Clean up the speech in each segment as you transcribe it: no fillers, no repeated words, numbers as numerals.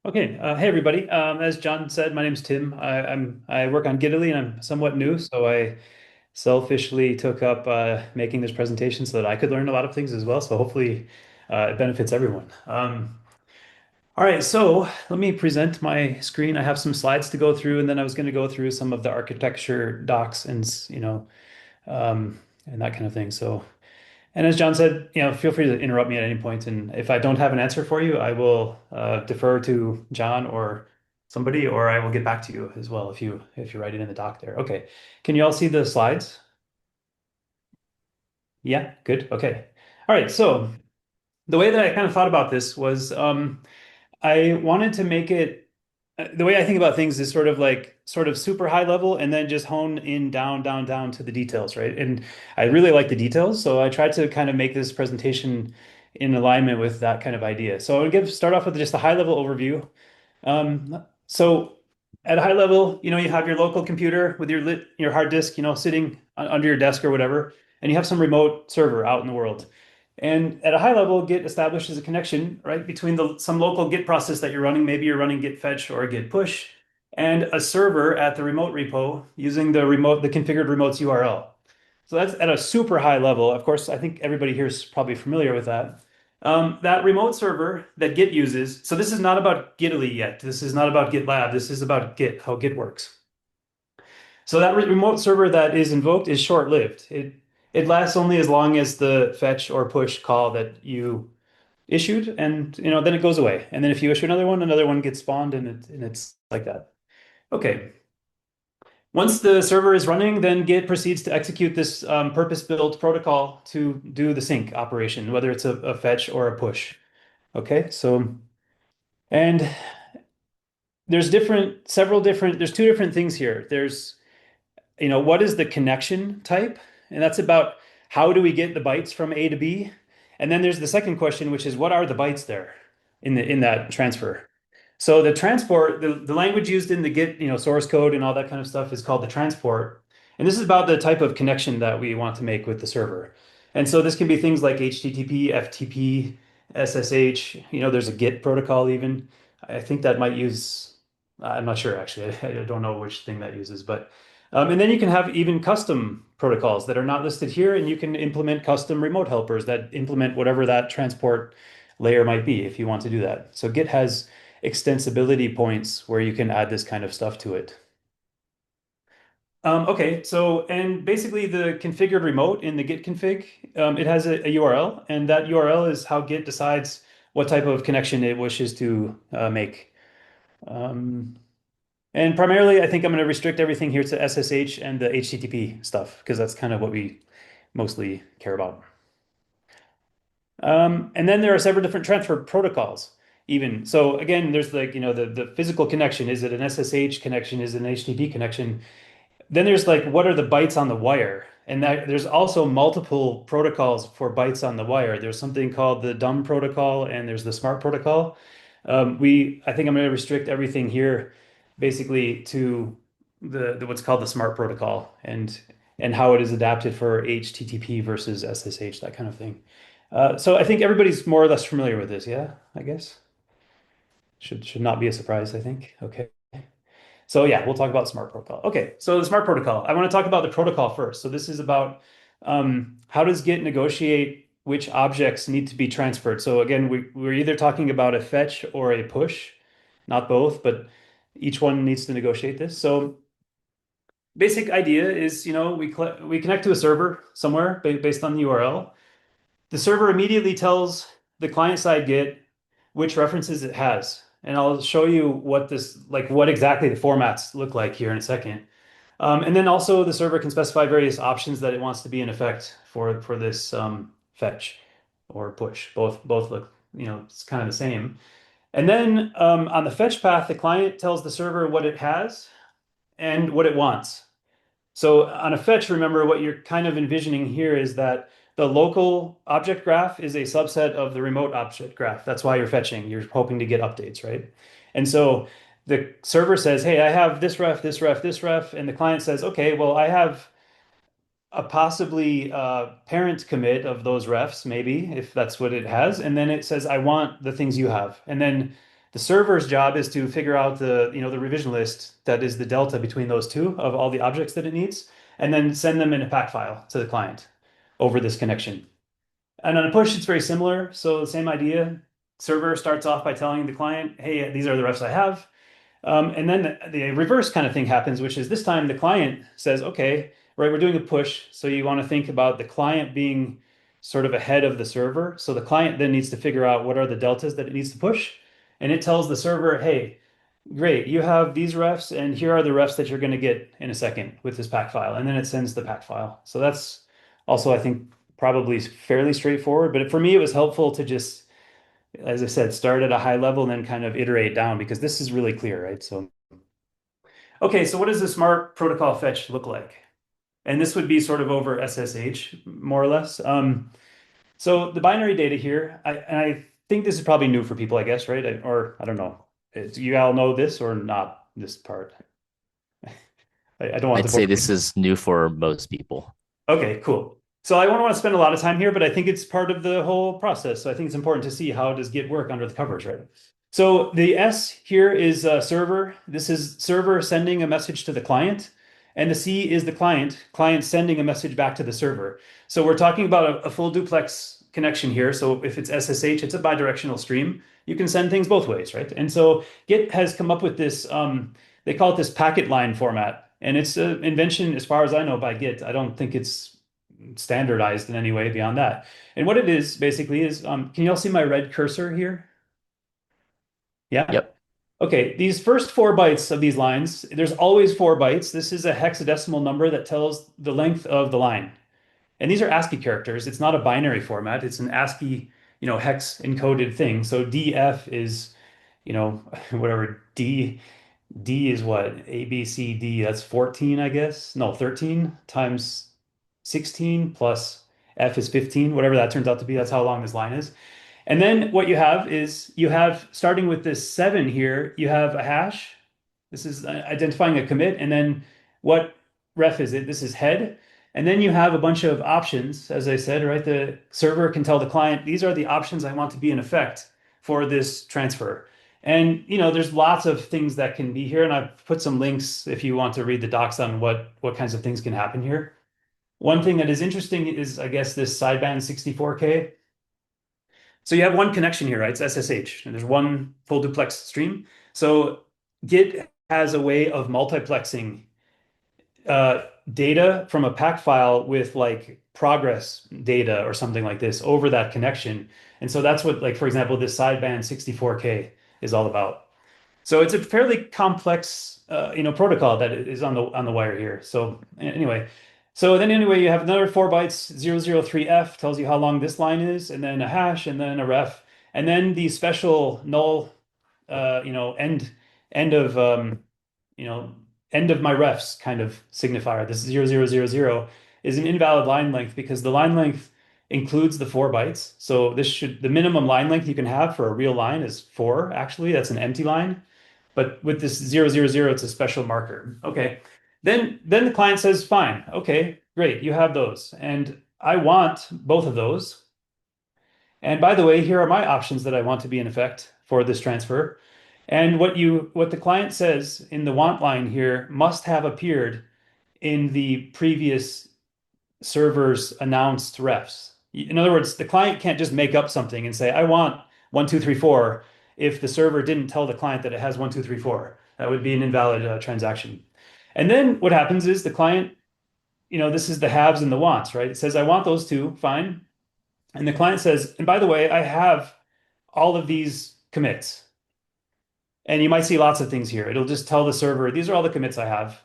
Okay, hey everybody. As John said, my name's Tim. I work on Gitaly and I'm somewhat new, so I selfishly took up making this presentation so that I could learn a lot of things as well. So hopefully it benefits everyone. All right, so let me present my screen. I have some slides to go through, and then I was going to go through some of the architecture docs and and that kind of thing. So. And as John said, feel free to interrupt me at any point, and if I don't have an answer for you, I will defer to John or somebody, or I will get back to you as well if you write it in the doc there. Okay. Can you all see the slides? Yeah, good. Okay. All right. So the way that I kind of thought about this was I wanted to make it the way I think about things is sort of super high level and then just hone in down to the details, right? And I really like the details, so I tried to kind of make this presentation in alignment with that kind of idea. So I would start off with just a high level overview. So at a high level, you have your local computer with your hard disk, sitting under your desk or whatever, and you have some remote server out in the world. And at a high level, Git establishes a connection, right, between some local Git process that you're running. Maybe you're running Git fetch or Git push, and a server at the remote repo using the configured remote's URL. So that's at a super high level. Of course, I think everybody here is probably familiar with that. That remote server that Git uses, so this is not about Gitaly yet. This is not about GitLab. This is about Git, how Git works. So that remote server that is invoked is short-lived. It lasts only as long as the fetch or push call that you issued, and then it goes away. And then if you issue another one gets spawned, and it's like that. Okay. Once the server is running, then Git proceeds to execute this purpose-built protocol to do the sync operation, whether it's a fetch or a push. Okay, so and there's two different things here. What is the connection type? And that's about how do we get the bytes from A to B? And then there's the second question, which is what are the bytes there in that transfer? So the transport, the language used in the Git, source code and all that kind of stuff is called the transport. And this is about the type of connection that we want to make with the server. And so this can be things like HTTP, FTP, SSH, there's a Git protocol even. I think that might use, I'm not sure actually. I don't know which thing that uses, but and then you can have even custom protocols that are not listed here, and you can implement custom remote helpers that implement whatever that transport layer might be if you want to do that. So Git has extensibility points where you can add this kind of stuff to it. Okay, so and basically the configured remote in the Git config, it has a URL, and that URL is how Git decides what type of connection it wishes to make. Um, and primarily, I think I'm going to restrict everything here to SSH and the HTTP stuff because that's kind of what we mostly care about. And then there are several different transfer protocols, even. So again, there's the physical connection. Is it an SSH connection? Is it an HTTP connection? Then there's like, what are the bytes on the wire? And that there's also multiple protocols for bytes on the wire. There's something called the dumb protocol and there's the smart protocol. I think I'm going to restrict everything here basically to the what's called the smart protocol and how it is adapted for HTTP versus SSH, that kind of thing. So I think everybody's more or less familiar with this. Yeah, I guess. Should not be a surprise, I think. Okay. So yeah, we'll talk about smart protocol. Okay, so the smart protocol. I want to talk about the protocol first. So this is about how does Git negotiate which objects need to be transferred. So again, we're either talking about a fetch or a push, not both, but each one needs to negotiate this. So basic idea is, we connect to a server somewhere based on the URL. The server immediately tells the client side Git which references it has. And I'll show you what exactly the formats look like here in a second. And then also the server can specify various options that it wants to be in effect for this fetch or push. Both look, it's kind of the same. And then on the fetch path, the client tells the server what it has and what it wants. So on a fetch, remember what you're kind of envisioning here is that the local object graph is a subset of the remote object graph. That's why you're fetching. You're hoping to get updates, right? And so the server says, hey, I have this ref, this ref, this ref. And the client says, okay, well, I have a possibly parent commit of those refs, maybe if that's what it has, and then it says I want the things you have, and then the server's job is to figure out the revision list that is the delta between those two of all the objects that it needs, and then send them in a pack file to the client over this connection. And on a push, it's very similar. So the same idea. Server starts off by telling the client, "Hey, these are the refs I have." And then the reverse kind of thing happens, which is this time the client says, okay, right, we're doing a push. So you want to think about the client being sort of ahead of the server. So the client then needs to figure out what are the deltas that it needs to push. And it tells the server, hey, great, you have these refs, and here are the refs that you're going to get in a second with this pack file. And then it sends the pack file. So that's also, I think, probably fairly straightforward. But for me, it was helpful to just as I said, start at a high level and then kind of iterate down because this is really clear, right? So, okay, so what does the smart protocol fetch look like? And this would be sort of over SSH, more or less. So the binary data here, I think this is probably new for people, I guess, right? Or I don't know. Do you all know this or not, this part? I don't want I'd to bore say you. this is new for most people. Okay, cool. So I don't want to spend a lot of time here, but I think it's part of the whole process. So I think it's important to see how does Git work under the covers, right? So the S here is server. This is server sending a message to the client. And the C is the client sending a message back to the server. So we're talking about a full duplex connection here. So if it's SSH, it's a bidirectional stream. You can send things both ways, right? And so Git has come up with this, they call it this packet line format. And it's an invention, as far as I know, by Git. I don't think it's standardized in any way beyond that. And what it is basically is, can you all see my red cursor here? Yeah. Yep. Okay, these first 4 bytes of these lines, there's always 4 bytes. This is a hexadecimal number that tells the length of the line. And these are ASCII characters. It's not a binary format. It's an ASCII, hex encoded thing. So DF is, whatever D is what? A, B, C, D. That's 14, I guess. No, 13 times 16 plus F is 15, whatever that turns out to be. That's how long this line is. And then what you have is you have, starting with this 7 here, you have a hash. This is identifying a commit. And then what ref is it? This is head. And then you have a bunch of options, as I said, right? The server can tell the client, these are the options I want to be in effect for this transfer. And there's lots of things that can be here. And I've put some links if you want to read the docs on what kinds of things can happen here. One thing that is interesting is, I guess, this sideband 64K. So you have one connection here, right? It's SSH, and there's one full duplex stream. So Git has a way of multiplexing data from a pack file with like progress data or something like this over that connection. And so that's what, like, for example, this sideband 64K is all about. So it's a fairly complex, protocol that is on the wire here. So anyway, you have another 4 bytes, 003F tells you how long this line is, and then a hash, and then a ref, and then the special null, end of, you know, end of my refs kind of signifier. This 0000 is an invalid line length because the line length includes the 4 bytes. So the minimum line length you can have for a real line is 4, actually. That's an empty line. But with this 000, it's a special marker. Okay. Then the client says, fine, okay, great, you have those. And I want both of those. And by the way, here are my options that I want to be in effect for this transfer. And what the client says in the want line here must have appeared in the previous server's announced refs. In other words, the client can't just make up something and say, I want 1, 2, 3, 4 if the server didn't tell the client that it has 1, 2, 3, 4. That would be an invalid transaction. And then what happens is the client, this is the haves and the wants, right? It says, I want those two, fine. And the client says, and by the way, I have all of these commits. And you might see lots of things here. It'll just tell the server, these are all the commits I have.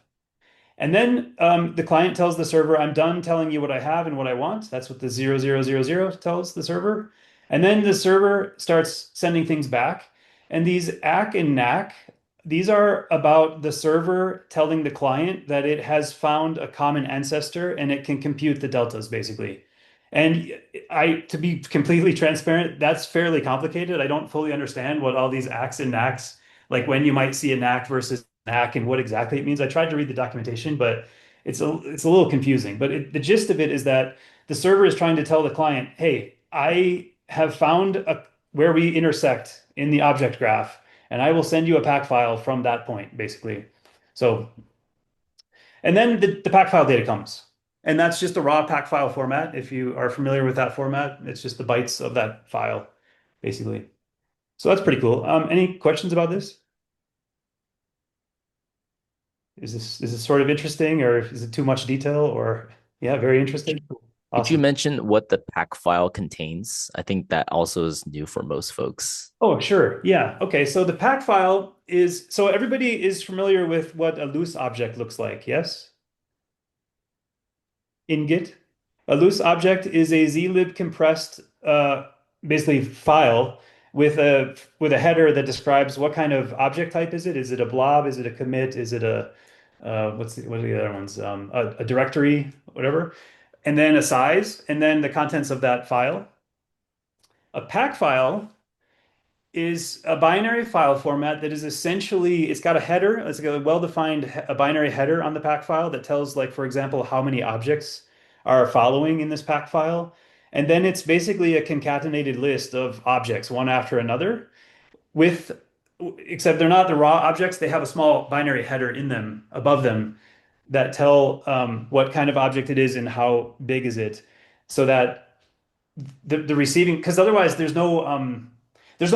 And then the client tells the server, I'm done telling you what I have and what I want. That's what the 0000 tells the server. And then the server starts sending things back. And these ACK and NACK, these are about the server telling the client that it has found a common ancestor and it can compute the deltas, basically. And to be completely transparent, that's fairly complicated. I don't fully understand what all these ACKs and NACKs, like when you might see a NACK versus NACK and what exactly it means. I tried to read the documentation, but it's a little confusing, but the gist of it is that the server is trying to tell the client, hey, I have found where we intersect in the object graph, and I will send you a pack file from that point, basically. So, and then the pack file data comes, and that's just a raw pack file format. If you are familiar with that format, it's just the bytes of that file, basically. So that's pretty cool. Any questions about this? Is this sort of interesting, or is it too much detail, or yeah, very interesting? Could you Awesome. mention what the pack file contains? I think that also is new for most folks. Oh, sure. Yeah. Okay. So the pack file is, so everybody is familiar with what a loose object looks like, yes? In Git. A loose object is a zlib compressed basically file with a header that describes what kind of object type is it? Is it a blob? Is it a commit? Is it a what are the other ones? A directory, whatever. And then a size, and then the contents of that file. A pack file is a binary file format that is essentially, it's got a header, it's got a well-defined a binary header on the pack file that tells, like, for example, how many objects are following in this pack file. And then it's basically a concatenated list of objects, one after another, with, except they're not the raw objects, they have a small binary header in them, above them, that tell what kind of object it is and how big is it, so that the receiving, because otherwise there's no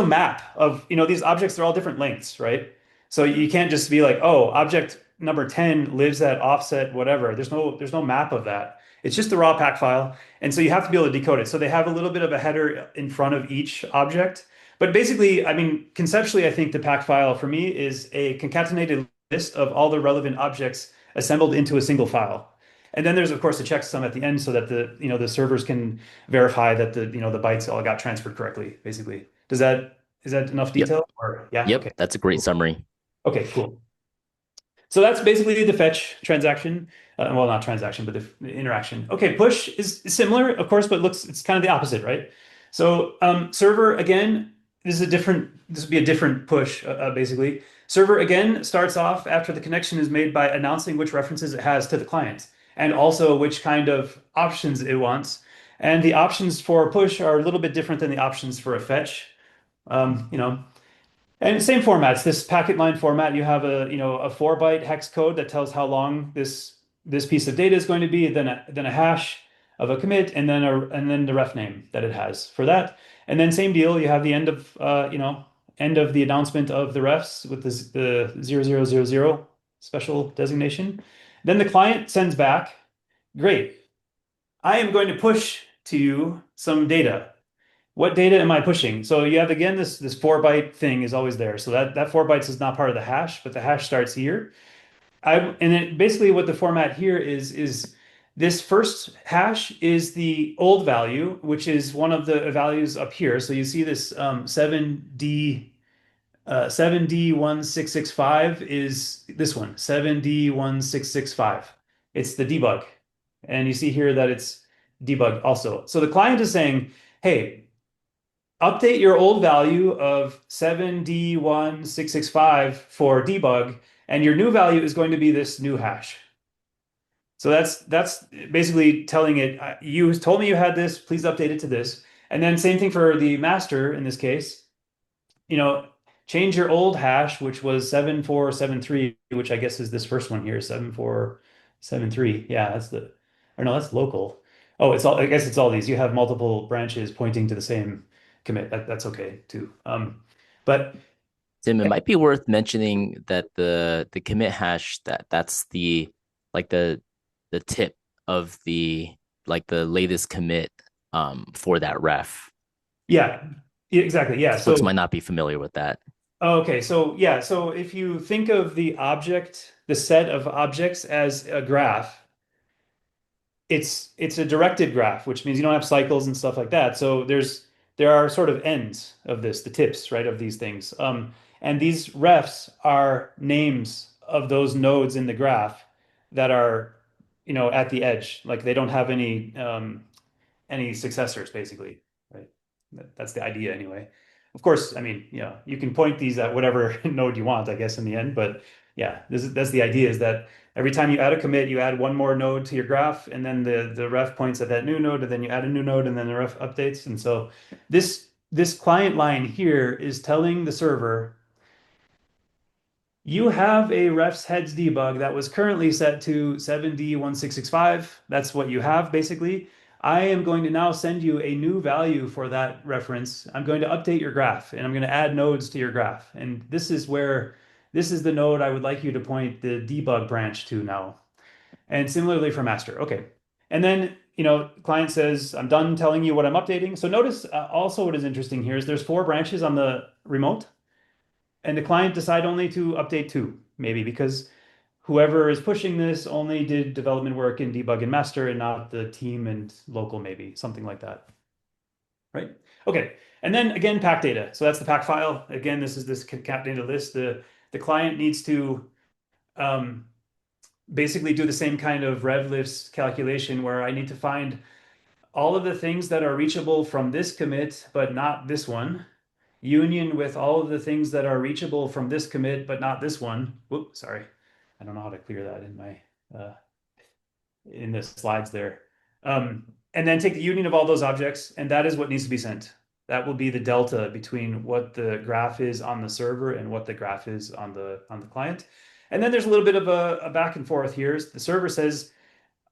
map of, these objects, they're all different lengths, right? So you can't just be like, oh, object number 10 lives at offset whatever. There's no map of that. It's just the raw pack file. And so you have to be able to decode it. So they have a little bit of a header in front of each object. But basically, I mean, conceptually, I think the pack file for me is a concatenated list of all the relevant objects assembled into a single file. And then there's, of course, a checksum at the end so that the servers can verify that the bytes all got transferred correctly, basically. Is that enough Yep. detail? Or yeah, Yep. okay. That's a great Cool. summary. Okay, cool. So that's basically the fetch transaction. Well, not transaction, but the interaction. Okay, push is similar, of course, but it's kind of the opposite, right? So server again, this would be a different push, basically. Server again starts off after the connection is made by announcing which references it has to the client and also which kind of options it wants. And the options for a push are a little bit different than the options for a fetch. Um, you know, and same formats, this packet line format, you have a 4-byte hex code that tells how long this piece of data is going to be, then a hash of a commit, and then the ref name that it has for that. And then same deal, you have the end of the announcement of the refs with the 0000 special designation. Then the client sends back, great, I am going to push to you some data. What data am I pushing? So you have, again, this 4-byte thing is always there. So that 4 bytes is not part of the hash, but the hash starts here. Basically what the format here is this first hash is the old value, which is one of the values up here. So you see this 7D1665 is this one, 7D1665. It's the debug. And you see here that it's debug also. So the client is saying, hey, update your old value of 7D1665 for debug, and your new value is going to be this new hash. So that's basically telling it, you told me you had this, please update it to this. And then same thing for the master in this case, you know, change your old hash, which was 7473, which I guess is this first one here, 7473. Yeah, or no, that's local. Oh, I guess it's all these. You have multiple branches pointing to the same commit. That's okay too. But Tim, it might be worth mentioning that the commit hash that's the like the tip of the like the latest commit for that ref. yeah, exactly. Yeah. Folks So, might not be familiar with that. okay. So, yeah. So if you think of the set of objects as a graph, it's a directed graph, which means you don't have cycles and stuff like that. So there are sort of ends of this, the tips, right, of these things. And these refs are names of those nodes in the graph that are, at the edge. Like they don't have any successors, basically, right? That's the idea anyway. Of course, I mean, you can point these at whatever node you want, I guess, in the end, but Yeah, that's the idea is that every time you add a commit, you add one more node to your graph, and then the ref points at that new node, and then you add a new node, and then the ref updates. And so this client line here is telling the server, you have a ref's heads debug that was currently set to 7D1665. That's what you have basically. I am going to now send you a new value for that reference. I'm going to update your graph and I'm going to add nodes to your graph. And this is the node I would like you to point the debug branch to now. And similarly for master. Okay. And then, client says, I'm done telling you what I'm updating. So notice also what is interesting here is there's four branches on the remote. And the client decide only to update two, maybe because whoever is pushing this only did development work in debug and master and not the team and local, maybe something like that. Right? Okay. And then again, pack data. So that's the pack file. Again, this is this cat data list. The client needs to um, basically do the same kind of rev lifts calculation where I need to find all of the things that are reachable from this commit, but not this one union with all of the things that are reachable from this commit, but not this one. Whoop, sorry. I don't know how to clear that in my in the slides there. And then take the union of all those objects, and that is what needs to be sent. That will be the delta between what the graph is on the server and what the graph is on the client. And then there's a little bit of a back and forth here. The server says,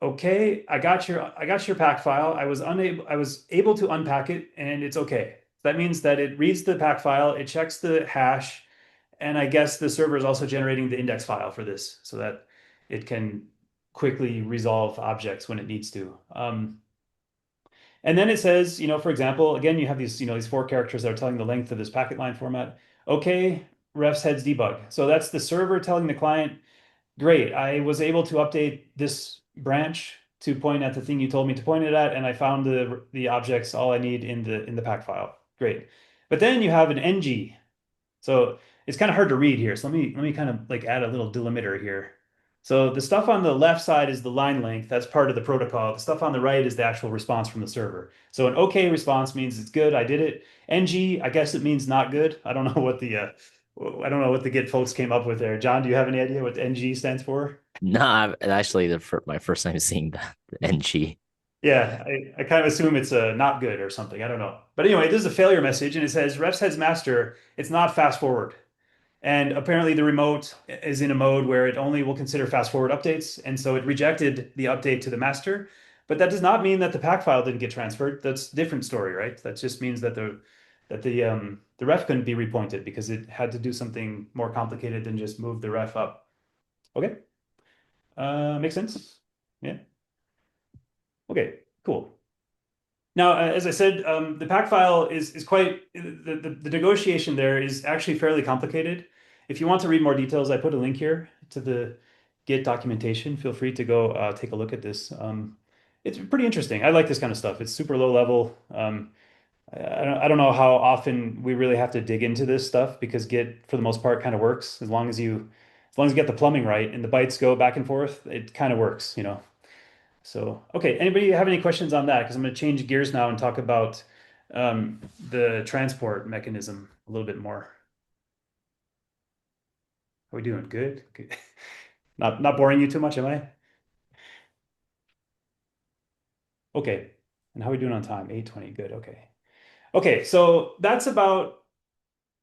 okay, I got your pack file. I was able to unpack it and it's okay. That means that it reads the pack file, it checks the hash, and I guess the server is also generating the index file for this so that it can quickly resolve objects when it needs to. And then it says, for example, again, you have these four characters that are telling the length of this packet line format. Okay, refs heads debug. So that's the server telling the client, great. I was able to update this branch to point at the thing you told me to point it at, and I found the objects all I need in the pack file. Great. But then you have an ng. So it's kind of hard to read here. So let me kind of like add a little delimiter here. So the stuff on the left side is the line length. That's part of the protocol. The stuff on the right is the actual response from the server. So an OK response means it's good. I did it. NG, I guess it means not good. I don't know what the Git folks came up with there. John, do you have any idea what NG stands for? Nah, actually my first time seeing the NG. Yeah, I kind of assume it's a not good or something. I don't know. But anyway, this is a failure message and it says refs heads master. It's not fast forward. And apparently the remote is in a mode where it only will consider fast forward updates. And so it rejected the update to the master. But that does not mean that the pack file didn't get transferred. That's a different story, right? That just means that the ref couldn't be repointed because it had to do something more complicated than just move the ref up. Okay. Makes sense? Yeah. Okay, cool. Now, as I said, the pack file is quite the negotiation there is actually fairly complicated. If you want to read more details, I put a link here to the Git documentation. Feel free to go take a look at this. It's pretty interesting. I like this kind of stuff. It's super low level. I don't know how often we really have to dig into this stuff because Git, for the most part, kind of works as long as you get the plumbing right and the bytes go back and forth. It kind of works. So, okay, anybody have any questions on that? Because I'm going to change gears now and talk about the transport mechanism a little bit more. How are we doing? Good? Good. Not boring you too much, am I? Okay. And how are we doing on time? 8:20. Good. Okay. Okay, so that's about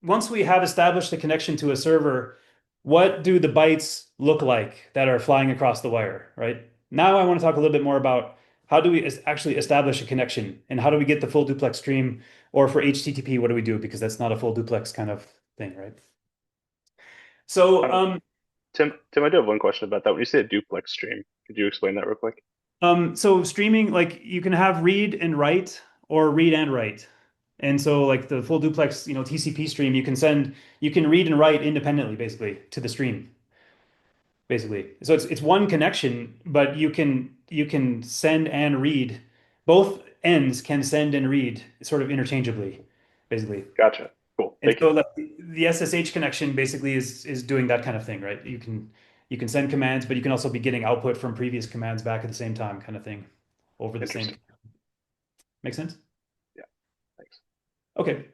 once we have established the connection to a server, what do the bytes look like that are flying across the wire, right? Now I want to talk a little bit more about how do we actually establish a connection and how do we get the full duplex stream? Or for HTTP, what do we do? Because that's not a full duplex kind of thing, right? So, Oh, Tim, I do have one question about that. When you say a duplex stream, could you explain that real quick? so streaming, like you can have read and write or read and write. And so like the full duplex, TCP stream, you can read and write independently, basically, to the stream. Basically. So it's one connection, but you can send and read. Both ends can send and read sort of interchangeably, basically. Gotcha. Cool. And Thank you. so the SSH connection basically is doing that kind of thing, right? You can send commands, but you can also be getting output from previous commands back at the same time, kind of thing, over the same. Interesting. Make sense? Yeah. Thanks. Okay.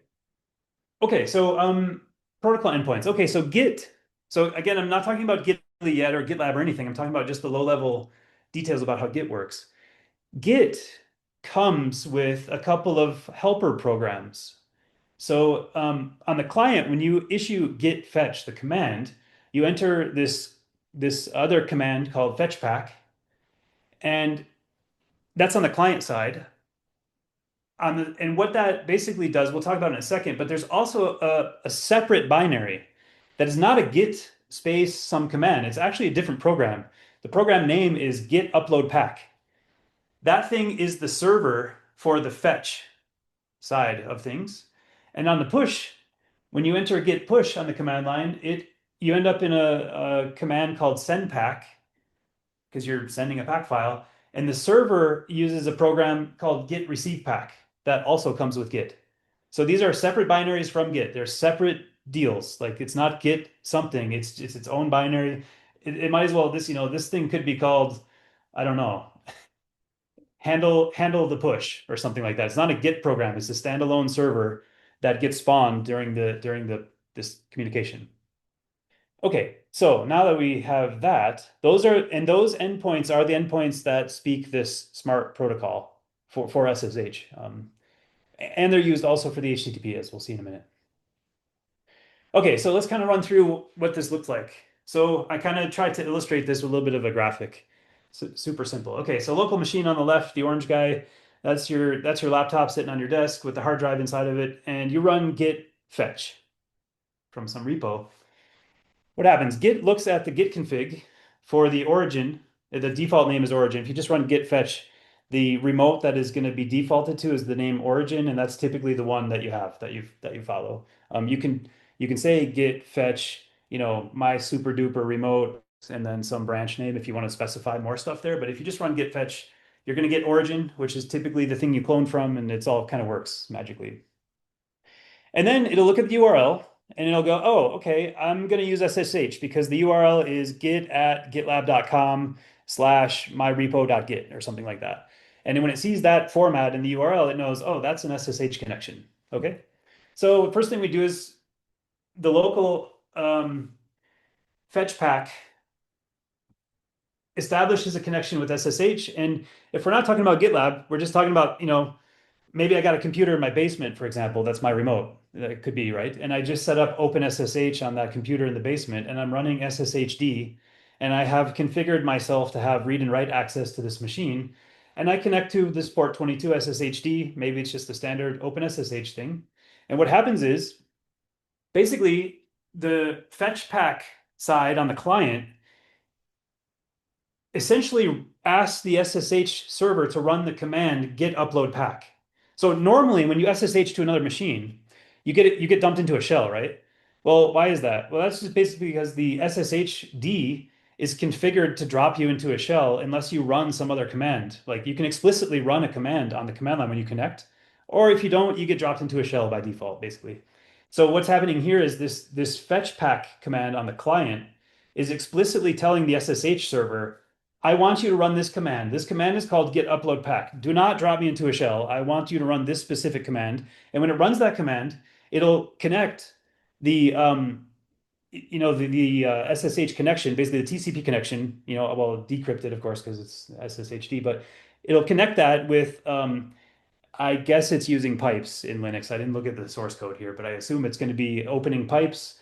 Okay, so protocol endpoints. Okay, so Git. So again, I'm not talking about Gitly yet or GitLab or anything. I'm talking about just the low level details about how Git works. Git comes with a couple of helper programs. So on the client, when you issue git fetch, the command, you enter this other command called fetchpack, and that's on the client side. And what that basically does, we'll talk about in a second, but there's also a separate binary that is not a git space some command. It's actually a different program. The program name is git upload pack. That thing is the server for the fetch side of things. And on the push, when you enter git push on the command line, you end up in a command called send pack because you're sending a pack file. And the server uses a program called git receive pack that also comes with Git. So these are separate binaries from Git. They're separate deals. Like it's not Git something. It's its own binary. It might as well this thing could be called, I don't know, handle the push or something like that. It's not a Git program. It's a standalone server that gets spawned during this communication. Okay, so now that we have that, those endpoints are the endpoints that speak this smart protocol for SSH. And they're used also for the HTTP, as we'll see in a minute. Okay, so let's kind of run through what this looks like. So I kind of tried to illustrate this with a little bit of a graphic. So, super simple. Okay, so local machine on the left, the orange guy, that's your laptop sitting on your desk with the hard drive inside of it, and you run git fetch from some repo. What happens? Git looks at the git config for the origin. The default name is origin. If you just run git fetch, the remote that is going to be defaulted to is the name origin, and that's typically the one that you have that you follow. You can say git fetch, my super duper remote, and then some branch name if you want to specify more stuff there. But if you just run git fetch, you're going to get origin, which is typically the thing you clone from, and it's all kind of works magically. And then it'll look at the URL and it'll go, oh, okay, I'm going to use SSH because the URL is git@gitlab.com/myrepo.git or something like that. And then when it sees that format in the URL, it knows, oh, that's an SSH connection. Okay. So first thing we do is the local fetch pack establishes a connection with SSH. And if we're not talking about GitLab, we're just talking about, maybe I got a computer in my basement, for example, that's my remote. That could be, right? And I just set up OpenSSH on that computer in the basement, and I'm running SSHD, and I have configured myself to have read and write access to this machine. And I connect to this port 22 SSHD. Maybe it's just a standard OpenSSH thing. And what happens is basically the fetch pack side on the client essentially asks the SSH server to run the command git upload pack. So normally when you SSH to another machine, you get dumped into a shell, right? Well, why is that? Well, that's just basically because the SSHD is configured to drop you into a shell unless you run some other command. Like you can explicitly run a command on the command line when you connect, or if you don't, you get dropped into a shell by default, basically. So what's happening here is this fetch pack command on the client is explicitly telling the SSH server, I want you to run this command. This command is called git upload pack. Do not drop me into a shell. I want you to run this specific command. And when it runs that command, it'll connect the SSH connection, basically the TCP connection, well, decrypted, of course, because it's SSHD, but it'll connect that with I guess it's using pipes in Linux. I didn't look at the source code here, but I assume it's going to be opening pipes,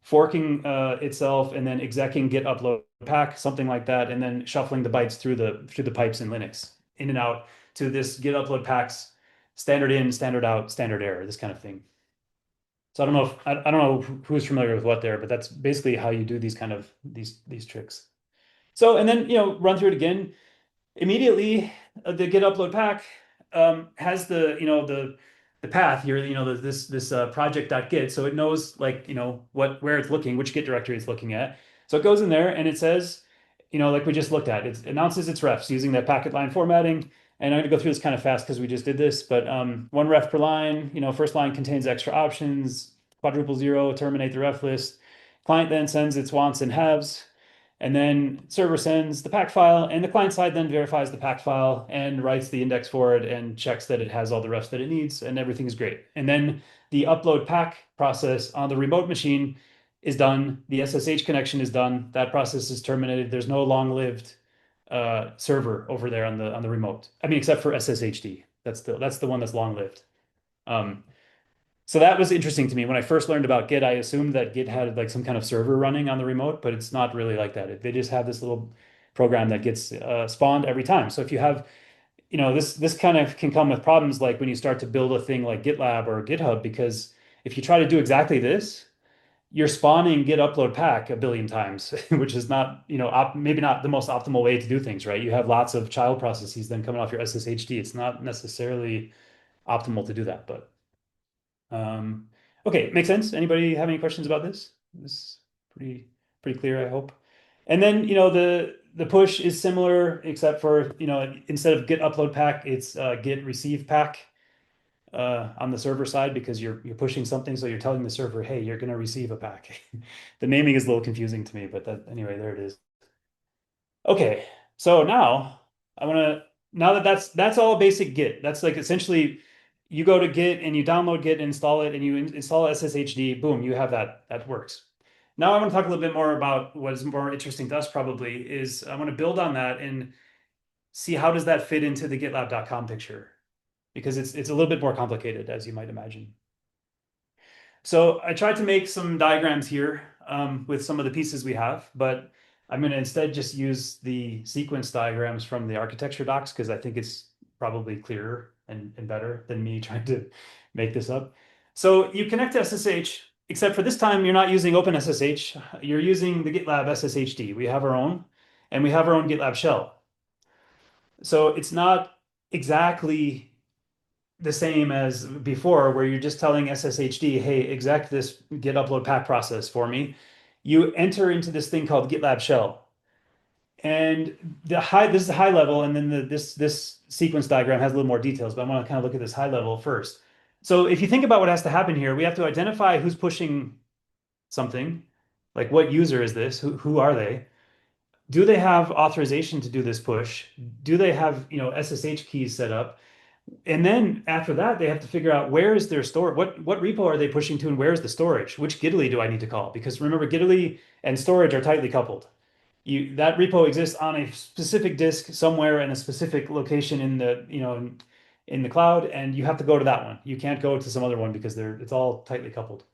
forking itself, and then execing git upload pack, something like that, and then shuffling the bytes through the pipes in Linux, in and out to this git upload packs, standard in, standard out, standard error, this kind of thing. So I don't know who's familiar with what there, but that's basically how you do these kind of these tricks. So and then run through it again immediately. The git upload pack has the path here, this project.git, so it knows like where it's looking, which git directory it's looking at. So it goes in there and it says, like we just looked at, it announces its refs using that packet line formatting. And I'm going to go through this kind of fast because we just did this, but one ref per line, first line contains extra options, quadruple zero, terminate the ref list. Client then sends its wants and haves. And then server sends the pack file, and the client side then verifies the pack file and writes the index for it and checks that it has all the refs that it needs, and everything is great. And then the upload pack process on the remote machine is done. The SSH connection is done. That process is terminated. There's no long-lived server over there on the remote. I mean, except for SSHD. That's the one that's long-lived. Um, so that was interesting to me. When I first learned about Git, I assumed that Git had like some kind of server running on the remote, but it's not really like that. They just have this little program that gets spawned every time. So if you have, this kind of can come with problems like when you start to build a thing like GitLab or GitHub, because if you try to do exactly this, you're spawning git upload pack a billion times, which is not, maybe not the most optimal way to do things, right? You have lots of child processes then coming off your SSHD. It's not necessarily optimal to do that, but okay, makes sense. Anybody have any questions about this? This is pretty clear, I hope. And then, the push is similar, except for, instead of git upload pack, it's git receive pack on the server side because you're pushing something, so you're telling the server, hey, you're going to receive a pack. The naming is a little confusing to me, but anyway, there it is. Okay, so now I want to now that that's all basic Git. That's like essentially you go to Git and you download Git, install it, and you install SSHD. Boom, you have that. That works. Now I want to talk a little bit more about what is more interesting to us probably is I want to build on that and see how does that fit into the GitLab.com picture because it's a little bit more complicated as you might imagine. So I tried to make some diagrams here with some of the pieces we have, but I'm going to instead just use the sequence diagrams from the architecture docs because I think it's probably clearer and better than me trying to make this up. So you connect to SSH, except for this time you're not using OpenSSH. You're using the GitLab SSHD. We have our own, and we have our own GitLab shell. So it's not exactly the same as before, where you're just telling SSHD, hey, exec this git upload pack process for me. You enter into this thing called GitLab shell. And this is the high level, and then this sequence diagram has a little more details, but I want to kind of look at this high level first. So if you think about what has to happen here, we have to identify who's pushing something, like what user is this? Who are they? Do they have authorization to do this push? Do they have, SSH keys set up? And then after that, they have to figure out where is their store, what repo are they pushing to, and where's the storage? Which Gitaly do I need to call? Because remember, Gitaly and storage are tightly coupled. That repo exists on a specific disk somewhere in a specific location in the cloud, and you have to go to that one. You can't go to some other one because it's all tightly coupled.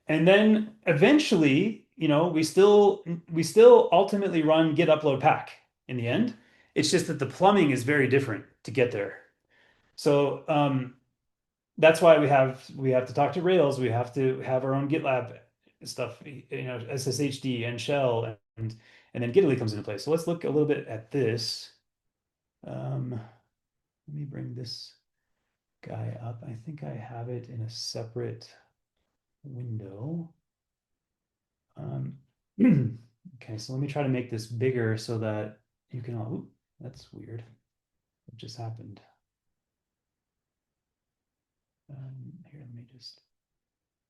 And then eventually, we still ultimately run git upload pack in the end. It's just that the plumbing is very different to get there. So that's why we have to talk to Rails. We have to have our own GitLab stuff, SSHD and shell, and then Gitaly comes into play. So let's look a little bit at this. Let me bring this guy up. I think I have it in a separate window. Okay, so let me try to make this bigger so that you can all, ooh, that's weird. What just happened? Here, let me just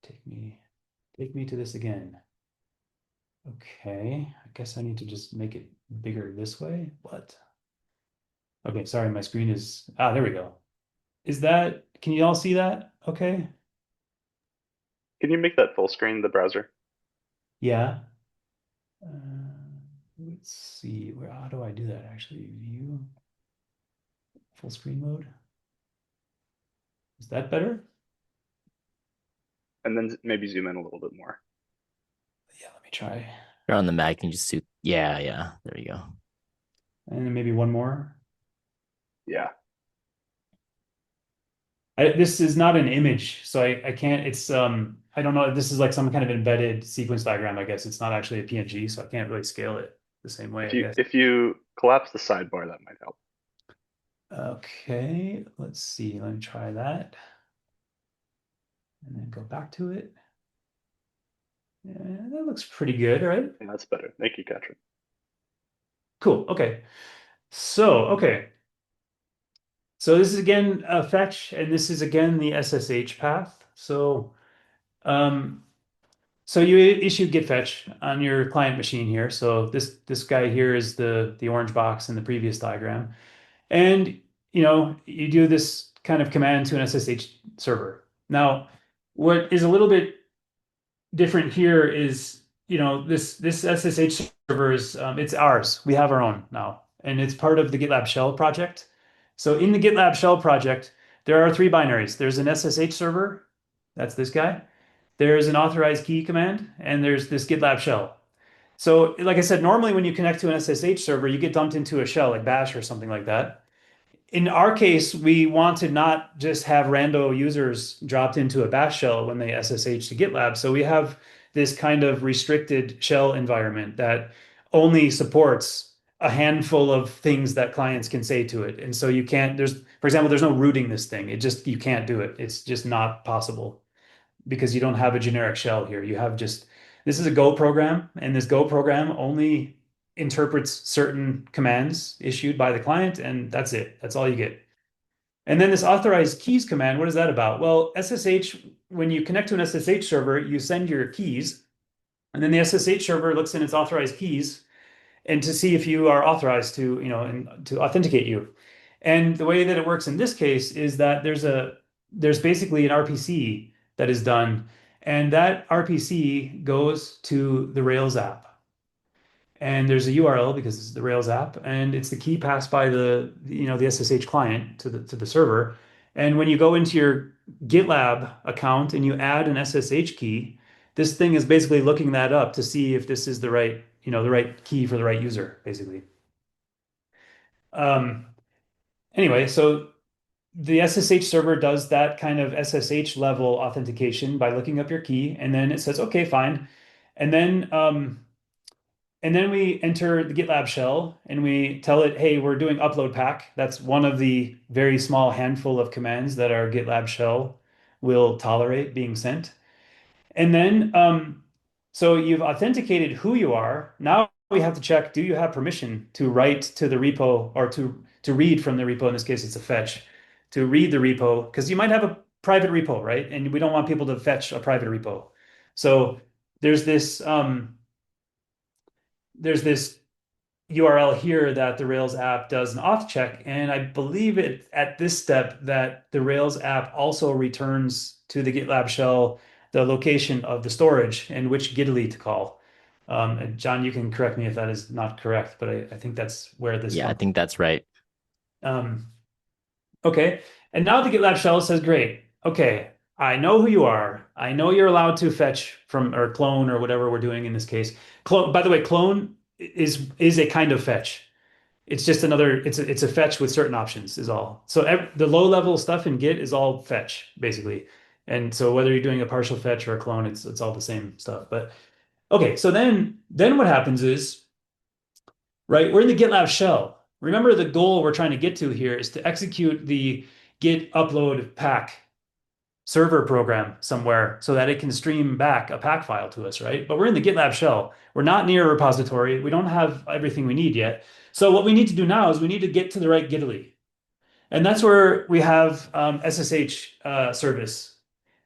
take me to this again. Okay, I guess I need to just make it bigger this way. What? Okay, sorry, my screen is, there we go. Can you all see that? Okay. Can you make that full screen, the browser? Yeah. Let's see, how do I do that actually? View, full screen mode. Is that better? And then maybe zoom in a little bit more. Yeah, let me try. You're on the Mac, you can just do, yeah, there you go. And then maybe one more. Yeah. This is not an image, so I can't, I don't know, this is like some kind of embedded sequence diagram, I guess. It's not actually a PNG, so I can't really scale it the same way, If I you guess. if you collapse the sidebar, that might help. Okay, let's see. Let me try that. And then go back to it. Yeah, that looks pretty good, right? Yeah, that's better. Thank you, Katrin. Cool. Okay. Okay. So this is again a fetch, and this is again the SSH path. Um, so you issue git fetch on your client machine here. So this guy here is the orange box in the previous diagram. And you do this kind of command to an SSH server. Now, what is a little bit different here is, this SSH server is it's ours. We have our own now, and it's part of the GitLab shell project. So in the GitLab shell project, there are three binaries. There's an SSH server, that's this guy. There's an authorized key command, and there's this GitLab shell. So, like I said, normally when you connect to an SSH server, you get dumped into a shell like Bash or something like that. In our case, we want to not just have rando users dropped into a bash shell when they SSH to GitLab. So we have this kind of restricted shell environment that only supports a handful of things that clients can say to it. And so you can't, for example, there's no rooting this thing. You can't do it. It's just not possible because you don't have a generic shell here. This is a Go program, and this Go program only interprets certain commands issued by the client, and that's it. That's all you get. And then this authorized keys command, what is that about? Well, SSH, when you connect to an SSH server, you send your keys, and then the SSH server looks in its authorized keys and to see if you are authorized to, and to authenticate you. And the way that it works in this case is that there's basically an RPC that is done, and that RPC goes to the Rails app. And there's a URL because it's the Rails app, and it's the key passed by the SSH client to the server. And when you go into your GitLab account and you add an SSH key, this thing is basically looking that up to see if this is the right key for the right user, basically. Um, anyway, so the SSH server does that kind of SSH level authentication by looking up your key, and then it says, okay, fine. And then we enter the GitLab shell and we tell it, hey, we're doing upload pack. That's one of the very small handful of commands that our GitLab shell will tolerate being sent. And then, so you've authenticated who you are. Now we have to check, do you have permission to write to the repo or to read from the repo? In this case, it's a fetch, to read the repo, because you might have a private repo, right? And we don't want people to fetch a private repo. So there's this there's this URL here that the Rails app does an auth check, and I believe it at this step that the Rails app also returns to the GitLab shell the location of the storage and which Gitaly to call. And John, you can correct me if that is not correct, but I think that's where this Yeah, I comes think that's right. from. Okay, and now the GitLab shell says, great. Okay, I know who you are. I know you're allowed to fetch from or clone or whatever we're doing in this case. Clone, by the way, clone is a kind of fetch. It's just it's a fetch with certain options is all. So the low level stuff in Git is all fetch basically. And so whether you're doing a partial fetch or a clone, it's all the same stuff. But okay, so then what happens is, right, we're in the GitLab shell. Remember the goal we're trying to get to here is to execute the Git upload pack server program somewhere so that it can stream back a pack file to us, right? But we're in the GitLab shell. We're not near a repository. We don't have everything we need yet. So what we need to do now is we need to get to the right Gitaly. And that's where we have SSH service.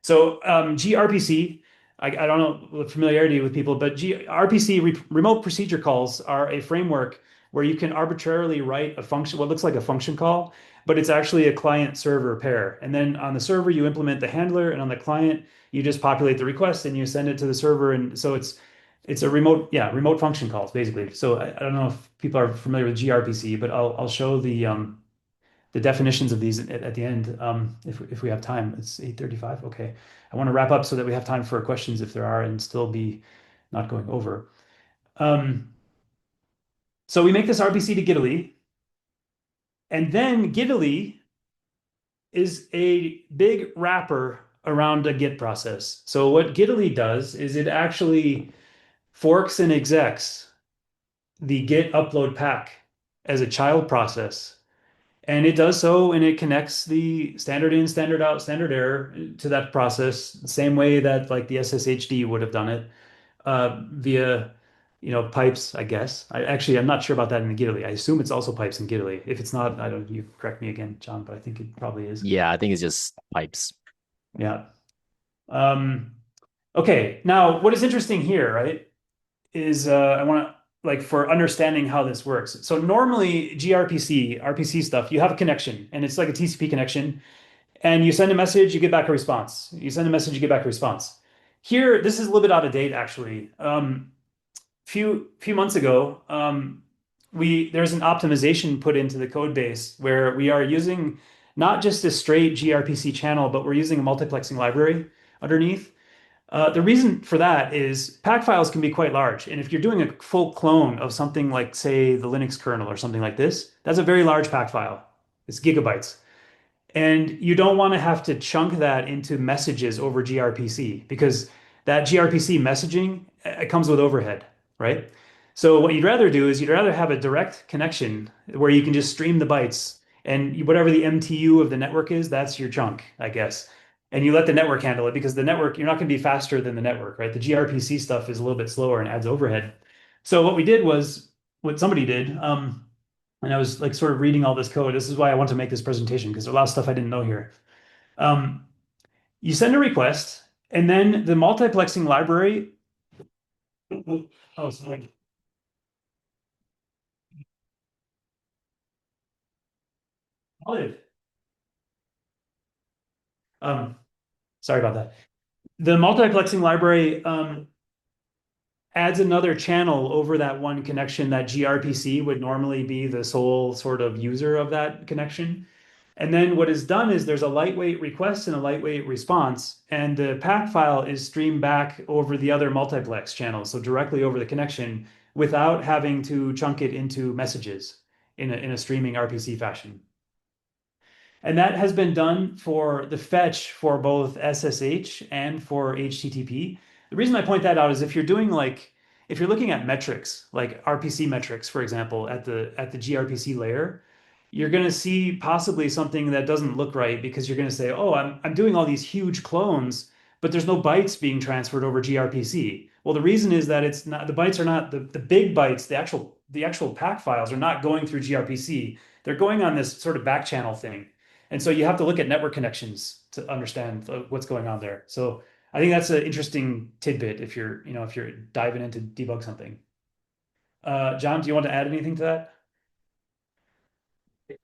So gRPC, I don't know the familiarity with people, but gRPC remote procedure calls are a framework where you can arbitrarily write a function, what looks like a function call, but it's actually a client server pair. And then on the server, you implement the handler, and on the client, you just populate the request and you send it to the server. And so it's a remote function calls basically. So I don't know if people are familiar with gRPC, but I'll show the definitions of these at the end if we have time. It's 8:35. Okay. I want to wrap up so that we have time for questions if there are and still be not going over. Um, so we make this RPC to Gitaly, and then Gitaly is a big wrapper around a Git process. So what Gitaly does is it actually forks and execs the Git upload pack as a child process. And it does so, and it connects the standard in, standard out, standard error to that process, the same way that like the SSHD would have done it via, pipes, I guess. I'm not sure about that in the Gitaly. I assume it's also pipes in Gitaly. If it's not, I don't. You correct me again, John, but I think it probably is. Yeah, I think it's just pipes. Yeah. Um, okay. Now, what is interesting here, right, is I want to like for understanding how this works. So normally gRPC, RPC stuff, you have a connection and it's like a TCP connection and you send a message, you get back a response. You send a message, you get back a response. here, this is a little bit out of date actually. Few months ago, there's an optimization put into the code base where we are using not just a straight gRPC channel, but we're using a multiplexing library underneath. The reason for that is pack files can be quite large, and if you're doing a full clone of something like, say, the Linux kernel or something like this, that's a very large pack file. It's gigabytes. And you don't want to have to chunk that into messages over gRPC because that gRPC messaging it comes with overhead, right? So what you'd rather do is you'd rather have a direct connection where you can just stream the bytes and whatever the MTU of the network is, that's your chunk, I guess. And you let the network handle it because the network, you're not going to be faster than the network, right? The gRPC stuff is a little bit slower and adds overhead. So what we did was what somebody did. And I was like sort of reading all this code. This is why I want to make this presentation because there's a lot of stuff I didn't know here. Um, you send a request, and then the multiplexing library. Oh, sorry. Olive. Um, Sorry about that. The multiplexing library adds another channel over that one connection that gRPC would normally be the sole sort of user of that connection. And then what is done is there's a lightweight request and a lightweight response, and the pack file is streamed back over the other multiplex channels, so directly over the connection without having to chunk it into messages in a streaming RPC fashion. And that has been done for the fetch for both SSH and for HTTP. The reason I point that out is if you're doing like if you're looking at metrics, like RPC metrics, for example, at the gRPC layer, you're going to see possibly something that doesn't look right because you're going to say, "Oh, I'm doing all these huge clones, but there's no bytes being transferred over gRPC." Well, the reason is that it's not the bytes are not the big bytes, the actual pack files are not going through gRPC. They're going on this sort of back channel thing. And so you have to look at network connections to understand what's going on there. So I think that's an interesting tidbit if if you're diving into debug something. John, do you want to add anything to that?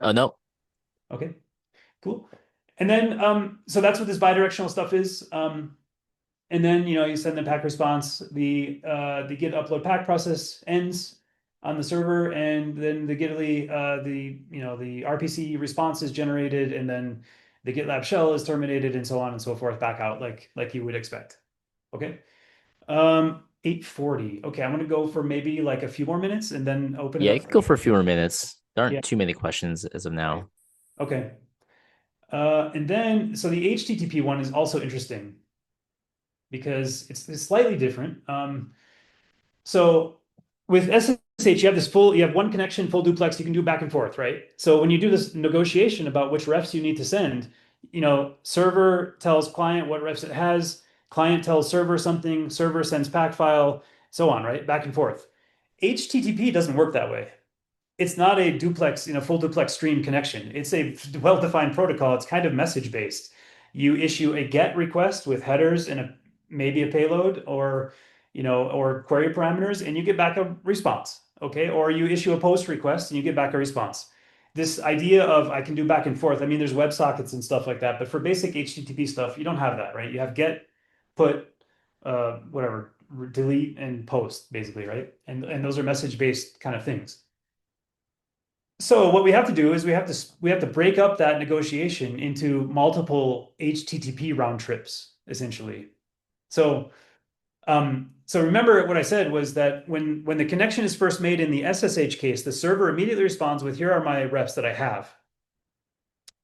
Oh no. Okay, cool. And then, so that's what this bidirectional stuff is. And then, you send the pack response. The get upload pack process ends on the server, and then the Gitaly, the RPC response is generated, and then the GitLab shell is terminated, and so on and so forth, back out like you would expect. Okay. 8:40. Okay, I'm gonna go for maybe like a few more minutes and then open it Yeah, up you could for go for a few more minutes. There yeah. aren't too many questions as of now. Okay. And then so the HTTP one is also interesting because it's slightly different. So with SSH, you have one connection, full duplex, you can do back and forth, right? So when you do this negotiation about which refs you need to send, server tells client what refs it has, client tells server something, server sends pack file, so on, right? Back and forth. HTTP doesn't work that way. It's not a duplex, full duplex stream connection. It's a well-defined protocol. It's kind of message based. You issue a GET request with headers and maybe a payload or query parameters, and you get back a response. Okay. Or you issue a POST request and you get back a response. This idea of I can do back and forth. I mean, there's WebSockets and stuff like that, but for basic HTTP stuff, you don't have that, right? You have GET, put, whatever, delete, and POST, basically, right? And those are message-based kind of things. So what we have to do is we have to break up that negotiation into multiple HTTP round trips, essentially. So so remember what I said was that when the connection is first made in the SSH case, the server immediately responds with, "Here are my refs that I have."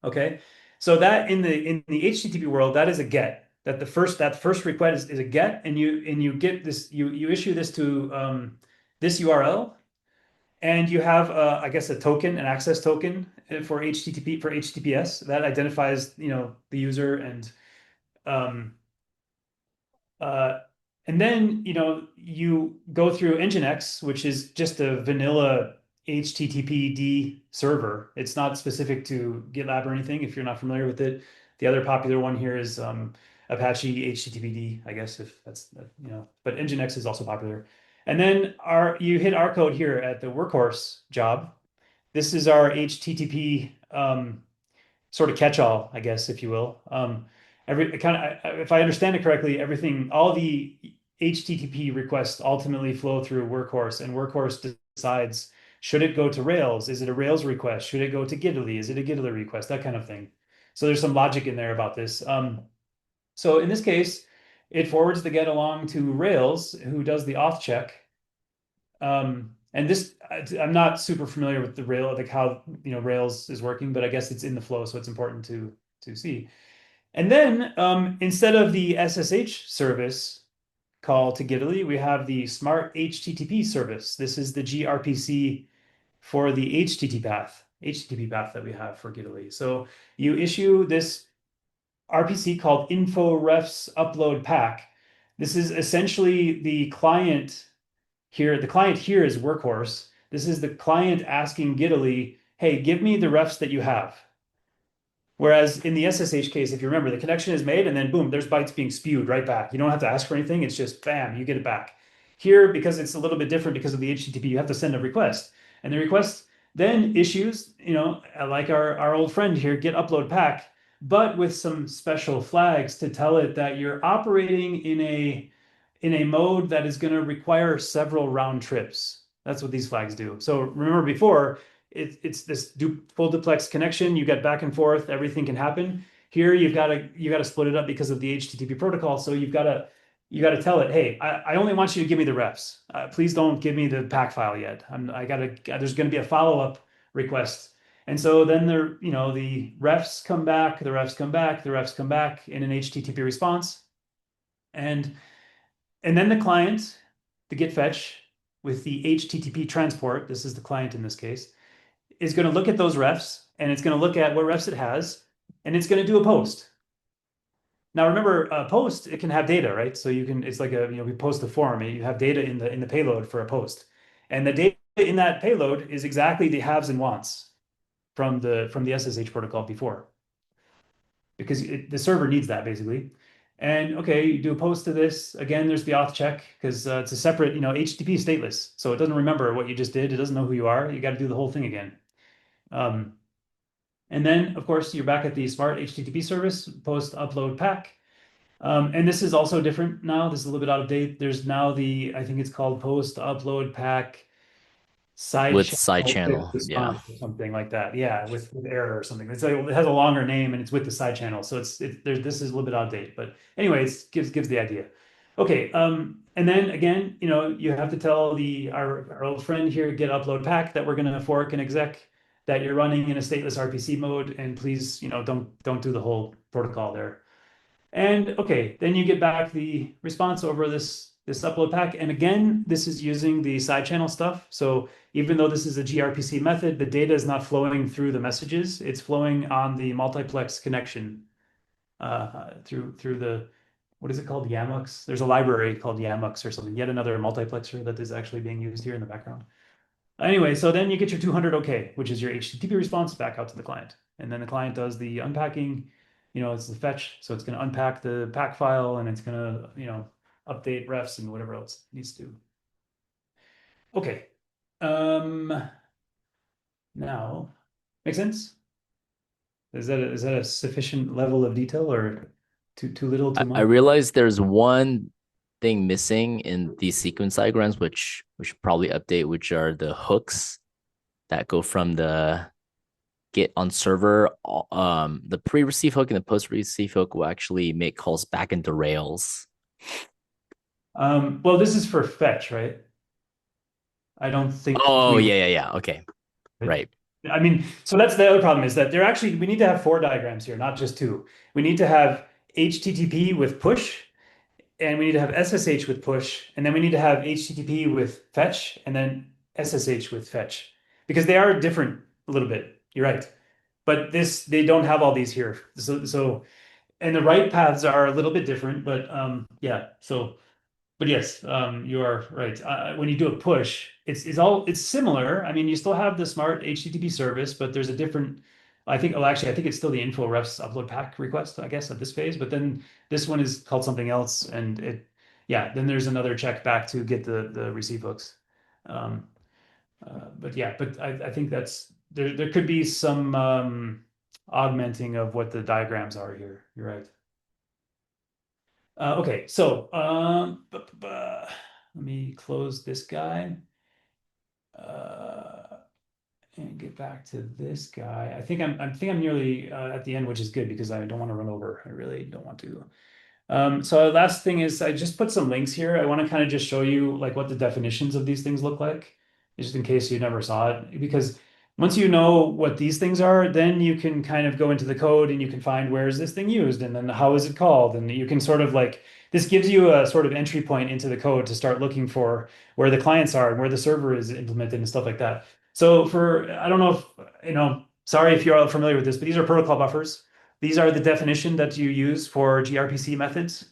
Okay, so that in the HTTP world, that is a GET. That first request is a GET, and you get this you issue this to this URL. And you have, I guess, a token, an access token for HTTP for HTTPS that identifies, the user um, uh, and then, you go through Nginx, which is just a vanilla HTTPD server. It's not specific to GitLab or anything. If you're not familiar with it, the other popular one here is Apache HTTPD, I guess, if that's, but Nginx is also popular. And then you hit our code here at the workhorse job. This is our HTTP sort of catch-all, I guess, if you will. if I understand it correctly, everything, all the HTTP requests ultimately flow through Workhorse, and Workhorse decides should it go to Rails? Is it a Rails request? Should it go to Gitaly? Is it a Gitaly request? That kind of thing. So there's some logic in there about this. So in this case, it forwards the get along to Rails, who does the auth check. And this, I'm not super familiar with the Rail, like how Rails is working, but I guess it's in the flow, so it's important to see. And then instead of the SSH service call to Gitaly, we have the Smart HTTP service. This is the gRPC for the HTTP path that we have for Gitaly. So you issue this RPC called info refs upload pack. This is essentially the client here. The client here is Workhorse. This is the client asking Gitaly, hey, give me the refs that you have. Whereas in the SSH case, if you remember, the connection is made and then boom, there's bytes being spewed right back. You don't have to ask for anything. It's just bam, you get it back. Here, because it's a little bit different because of the HTTP, you have to send a request. And the request then issues, like our old friend here, get upload pack, but with some special flags to tell it that you're operating in a mode that is going to require several round trips. That's what these flags do. So remember before, it's this full duplex connection. You get back and forth, everything can happen. Here you got to split it up because of the HTTP protocol. So you got to tell it, hey, I only want you to give me the refs. Please don't give me the pack file yet. There's going to be a follow-up request. And so then the refs come back, the refs come back, the refs come back in an HTTP response. And then the client, the get fetch with the HTTP transport, this is the client in this case, is going to look at those refs and it's going to look at what refs it has and it's going to do a post. Now remember, a post, it can have data, right? So it's like we post a form, you have data in the payload for a post. And the data in that payload is exactly the haves and wants from the SSH protocol before, because the server needs that basically. And okay, you do a post to this. Again, there's the auth check because it's a separate, HTTP is stateless. So it doesn't remember what you just did. It doesn't know who you are. You got to do the whole thing again. Um, and then, of course, you're back at the Smart HTTP service, post upload pack. And this is also different now. This is a little bit out of date. There's now I think it's called post upload pack side With side channel quick channel. Yeah. response or something like that. Yeah, with error or something. It has a longer name and it's with the side channel. So this is a little bit out of date. But anyway, it gives the idea. Okay, and then again, you have to tell our old friend here, get upload pack, that we're going to fork an exec that you're running in a stateless RPC mode, and please, don't do the whole protocol there. And okay, then you get back the response over this upload pack. And again, this is using the side channel stuff. So even though this is a gRPC method, the data is not flowing through the messages. It's flowing on the multiplex connection through the, what is it called? YAMLux. There's a library called YAMLux or something, yet another multiplexer that is actually being used here in the background. Anyway, so then you get your 200 OK, which is your HTTP response back out to the client. And then the client does the unpacking, it's the fetch. So it's going to unpack the pack file and it's going to, update refs and whatever else it needs to. Okay. Now, make sense? Is that a sufficient level of detail or too little, too I much? realize there's one thing missing in these sequence diagrams, which we should probably update, which are the hooks that go from the Git on server. The pre-receive hook and the post-receive hook will actually make calls back into Rails. Well, this is for fetch, right? I don't think Oh, we. yeah. Okay. Right. I mean, so that's the other problem, is that we need to have 4 diagrams here, not just 2. We need to have HTTP with push, and we need to have SSH with push, and then we need to have HTTP with fetch, and then SSH with fetch, because they are different a little bit. You're right. But they don't have all these here. And the write paths are a little bit different, but yeah. But yes, you are right. When you do a push, it's similar. I mean, you still have the smart HTTP service, but there's a different. I think it's still the info refs upload pack request, I guess, at this phase. But then this one is called something else, and yeah. Then there's another check back to get the receive hooks. Um, but yeah, but I think that's there. Could be some augmenting of what the diagrams are here. You're right. Okay, so let me close this guy uh, and get back to this guy. I think I'm nearly at the end, which is good because I don't want to run over. I really don't want to. So last thing is I just put some links here. I want to kind of just show you like what the definitions of these things look like, just in case you never saw it. Because once you know what these things are, then you can kind of go into the code and you can find where is this thing used and then how is it called. And you can sort of like this gives you a sort of entry point into the code to start looking for where the clients are and where the server is implemented and stuff like that. So for I don't know if sorry if you're all familiar with this, but these are protocol buffers. These are the definition that you use for gRPC methods.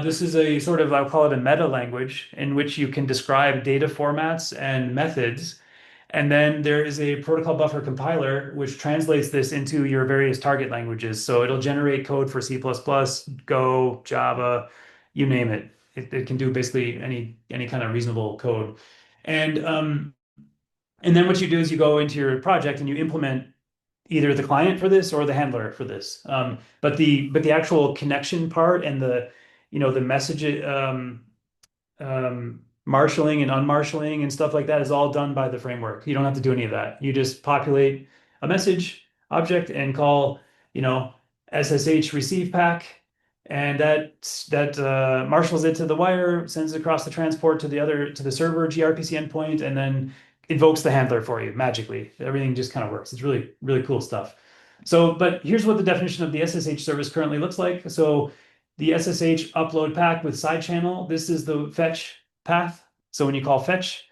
This is a sort of, I'll call it a meta language in which you can describe data formats and methods. And then there is a protocol buffer compiler which translates this into your various target languages. So it'll generate code for C++, Go, Java, you name it. It can do basically any kind of reasonable code. And um, and then what you do is you go into your project and you implement either the client for this or the handler for this. But the actual connection part and the message marshaling and unmarshaling and stuff like that is all done by the framework. You don't have to do any of that. You just populate a message object and call, SSH receive pack, and that marshals it to the wire, sends it across the transport to the server gRPC endpoint, and then invokes the handler for you magically. Everything just kind of works. It's really, really cool stuff. So, but here's what the definition of the SSH service currently looks like. So the SSH upload pack with side channel, this is the fetch path. So when you call fetch,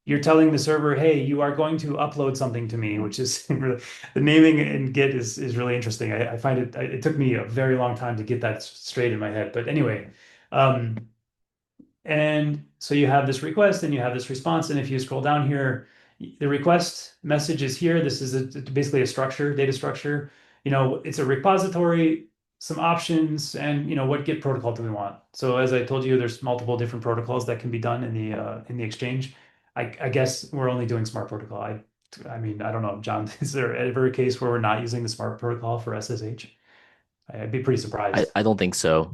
you're telling the server, hey, you are going to upload something to me, which is the naming in Git is really interesting. I find it took me a very long time to get that straight in my head. But anyway, um, and so you have this request and you have this response. And if you scroll down here, the request message is here. This is basically a structure, data structure. It's a repository, some options, and what Git protocol do we want? So as I told you, there's multiple different protocols that can be done in the exchange. I guess we're only doing Smart Protocol. I mean, I don't know, John, is there ever a case where we're not using the Smart Protocol for SSH? I'd be pretty surprised. I don't think so.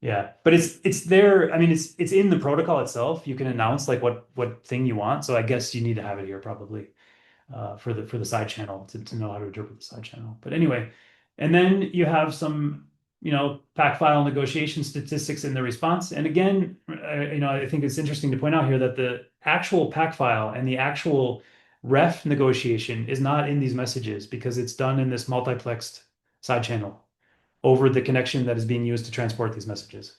Yeah, but it's there. I mean, it's in the protocol itself. You can announce like what thing you want. So I guess you need to have it here probably for the side channel to know how to interpret the side channel. But anyway, and then you have some pack file negotiation statistics in the response. And again, I think it's interesting to point out here that the actual pack file and the actual ref negotiation is not in these messages because it's done in this multiplexed side channel over the connection that is being used to transport these messages.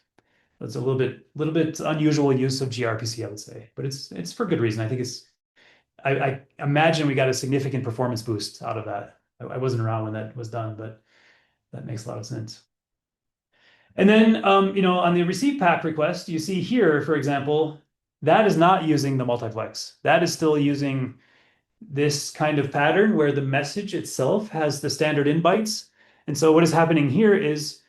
That's a little bit unusual use of gRPC, I would say, but it's for good reason. I think I imagine we got a significant performance boost out of that. I wasn't around when that was done, but that makes a lot of sense. And then, on the receive pack request, you see here, for example, that is not using the multiplex. That is still using this kind of pattern where the message itself has the standard in bytes. And so what is happening here is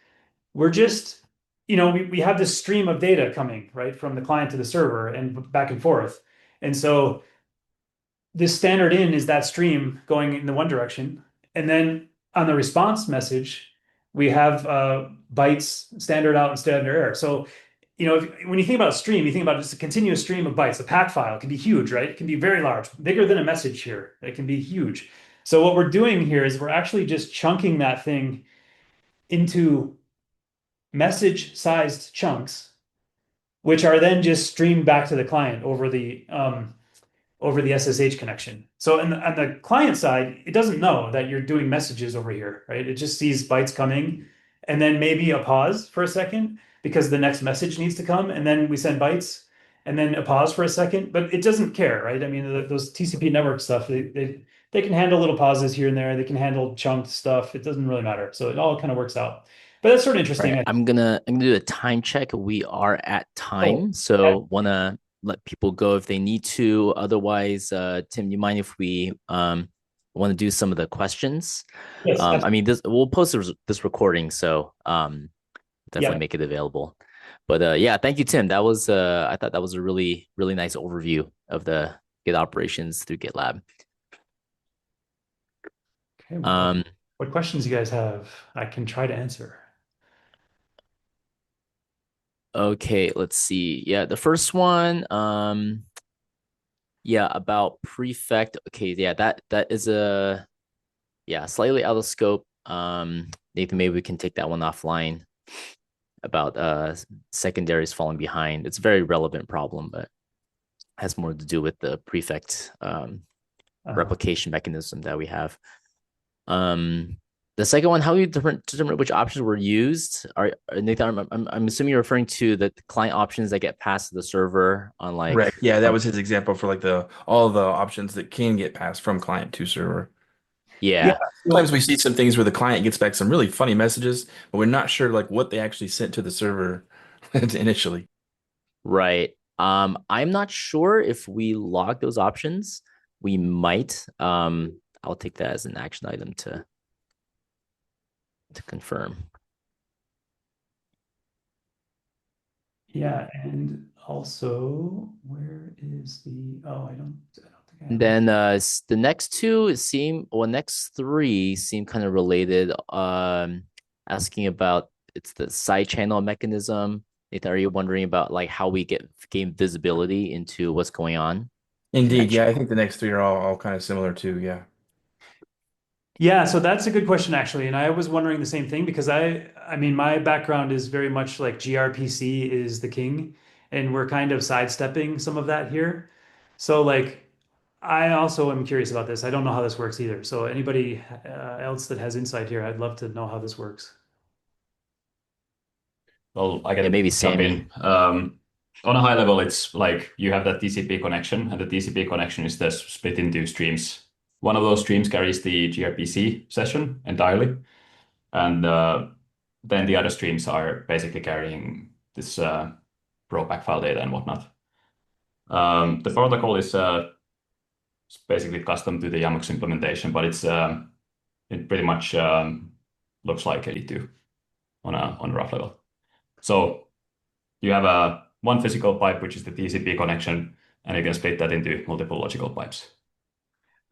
we're just, we have this stream of data coming, right, from the client to the server and back and forth. And so this standard in is that stream going in the one direction. And then on the response message, we have bytes, standard out and standard error. So, when you think about a stream, you think about just a continuous stream of bytes. A pack file can be huge, right? It can be very large, bigger than a message here. It can be huge. So what we're doing here is we're actually just chunking that thing into message-sized chunks, which are then just streamed back to the client over the SSH connection. So on the client side, it doesn't know that you're doing messages over here, right? It just sees bytes coming and then maybe a pause for a second because the next message needs to come, and then we send bytes and then a pause for a second, but it doesn't care, right? I mean, those TCP network stuff, they can handle little pauses here and there. They can handle chunked stuff. It doesn't really matter. So it all kind of works out. But that's sort of All right, interesting. I'm gonna do a time check. We are at Oh, time, so wanna let people go if they need to. Otherwise, Tim, you mind if we want to do some of the questions? yes, I mean, this we'll post this recording, so definitely yeah. make it available. But yeah, thank you, Tim. That was I thought that was a really nice overview of the Git operations through GitLab. Okay, well, Um, what questions you guys have, I can try to answer. Okay, let's see. Yeah, the first one, yeah, about prefect. Okay, yeah, that is a yeah, slightly out of scope. Nathan, maybe we can take that one offline about secondaries falling behind. It's a very relevant problem, but has more to do with the prefect Uh, replication mechanism that we have. Um, the second one, how you determine which options were used? Nathan? I'm assuming you're referring to the client options that get passed to the server on like Correct. Yeah, that from was his example for like the all the options that can get passed from client to server. yeah. yeah. Sometimes So we see some things where the client gets back some really funny messages, but we're not sure like what they actually sent to the server initially. Right. I'm not sure if we log those options. We might. I'll take that as an action item to confirm. yeah, and also, where is the? Oh, I don't think I And have that. then the next two seem, well, next three seem kind of related. Asking about it's the side channel mechanism. Nathan, are you wondering about like how we gain visibility into what's going on in that Indeed, yeah, I channel? think the next three are all kind of similar too. Yeah. Yeah, so that's a good question actually, and I was wondering the same thing because I mean, my background is very much like gRPC is the king, and we're kind of sidestepping some of that here. So like, I also am curious about this. I don't know how this works either. So anybody else that has insight here, I'd love to know how this works. Well, I Yeah, can maybe jump Sammy. in. On a high level, it's like you have that TCP connection, and the TCP connection is the split into streams. One of those streams carries the gRPC session entirely, and then the other streams are basically carrying this rollback file data and whatnot. The protocol is basically custom to the Yamux implementation, but it pretty much looks like a D2 on a rough level. So you have a one physical pipe, which is the TCP connection, and you can split that into multiple logical pipes.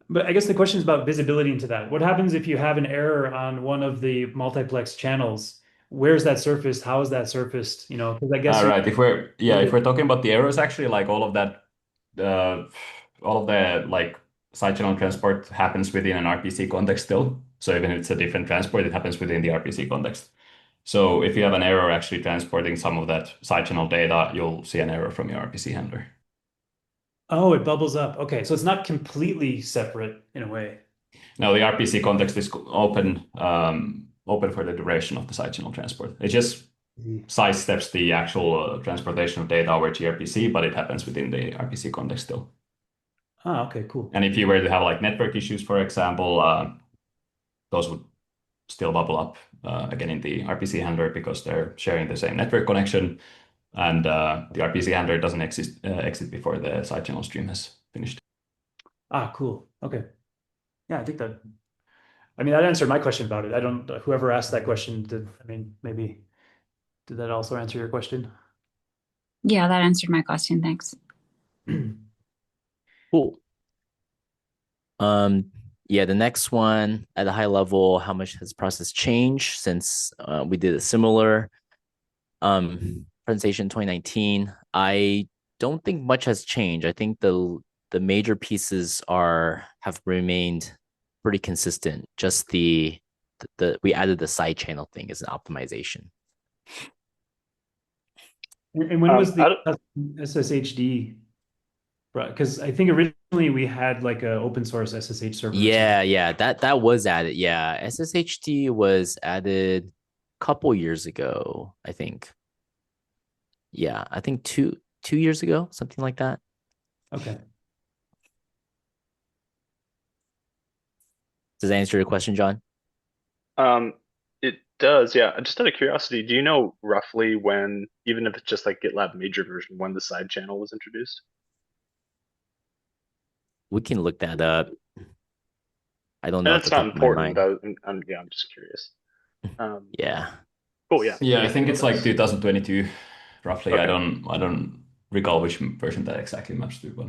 But I guess the question is about visibility into that. What happens if you have an error on one of the multiplex channels? Where's that surfaced? How is that surfaced? You know, because I guess you Right. If we're talking about the errors, actually, like all of that, uh, all of the like side channel transport happens within an RPC context still. So even if it's a different transport, it happens within the RPC context. So if you have an error actually transporting some of that side channel data, you'll see an error from your RPC handler. Oh, it bubbles up. Okay, so it's not completely separate in a way. Now the RPC context is open for the duration of the side channel transport. It just Mhm. sidesteps the actual transportation of data over gRPC, but it happens within the RPC context still. Ah, okay, cool. And if you were to have like network issues, for example, those would still bubble up again in the RPC handler because they're sharing the same network connection, and the RPC handler doesn't exit before the side channel stream has finished. Ah, cool. Okay. Yeah, I think that, I mean, that answered my question about it. I don't, whoever asked that question did, I mean, maybe, did that also answer your question? Yeah, that answered my question. Thanks. Cool. Yeah, the next one at a high level, how much has process changed since we did a similar presentation in 2019? I don't think much has changed. I think the major pieces are have remained pretty consistent. Just the we added the side channel thing as an optimization. And when was the Out of, SSHD? Because I think originally we had like a open source SSH server or something. Yeah, that was added. Yeah, SSHD was added a couple years ago, I think. Yeah, I think two years ago, something like that. Okay. Does that answer your question, John? um, it does, yeah. Just out of curiosity, do you know roughly when, even if it's just like GitLab major version, when the side channel was introduced? We can look that up. I don't know And off the it's not top of my important. mind. Yeah, I'm just curious. Um, Yeah. cool, yeah. Yeah, I Thank you. think it's like 2022, roughly. I Okay, don't I don't recall which version that exactly maps to, but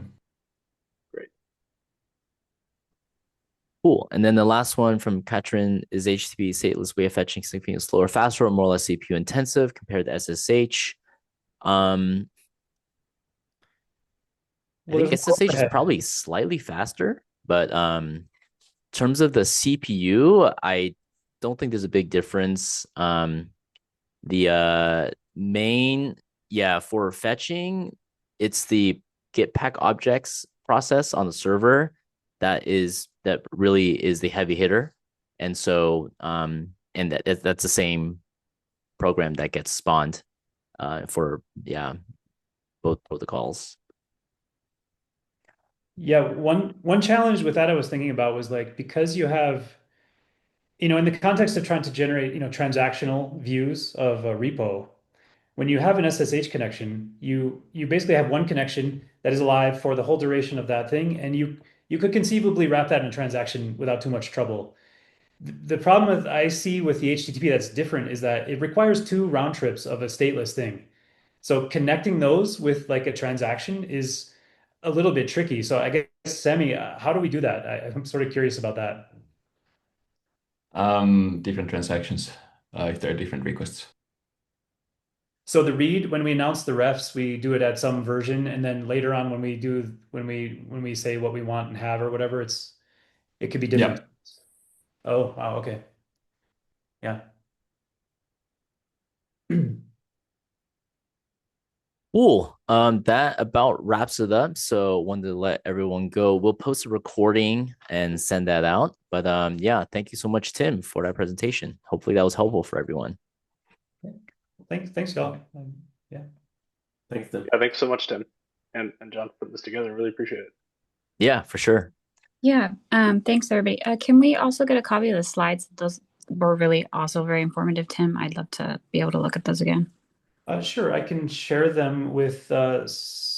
great. Cool. And then the last one from Katrin is HTTP stateless way of fetching significantly slower, faster, or more or less CPU intensive compared to SSH. Um, I Well, think there's more SSH is overhead. probably slightly faster, but in terms of the CPU, I don't think there's a big difference. The main, yeah, for fetching, it's the get pack objects process on the server that really is the heavy hitter. And so and that's the same program that gets spawned for yeah, both protocols. Yeah, one challenge with that I was thinking about was like because you have, in the context of trying to generate, transactional views of a repo, when you have an SSH connection, you basically have one connection that is alive for the whole duration of that thing, and you could conceivably wrap that in a transaction without too much trouble. The problem with I see with the HTTP that's different is that it requires two round trips of a stateless thing. So connecting those with like a transaction is a little bit tricky. So I guess, Sammy, how do we do that? I'm sort of curious about that. Different transactions, if there are different requests. So the read, when we announce the refs, we do it at some version, and then later on when we say what we want and have or whatever, it could be different. Yeah. Oh, wow, okay. Yeah. Cool. That about wraps it up. So wanted to let everyone go. We'll post a recording and send that out. But yeah, thank you so much, Tim, for that presentation. Hopefully that was helpful for everyone. Thanks, y'all. Yeah. Thanks, Tim. Yeah, thanks so much, Tim and John, for putting this together. Really appreciate it. Yeah, for sure. Yeah. Thanks everybody. Can we also get a copy of the slides? Those were really also very informative, Tim. I'd love to be able to look at those again. Sure, I can share them with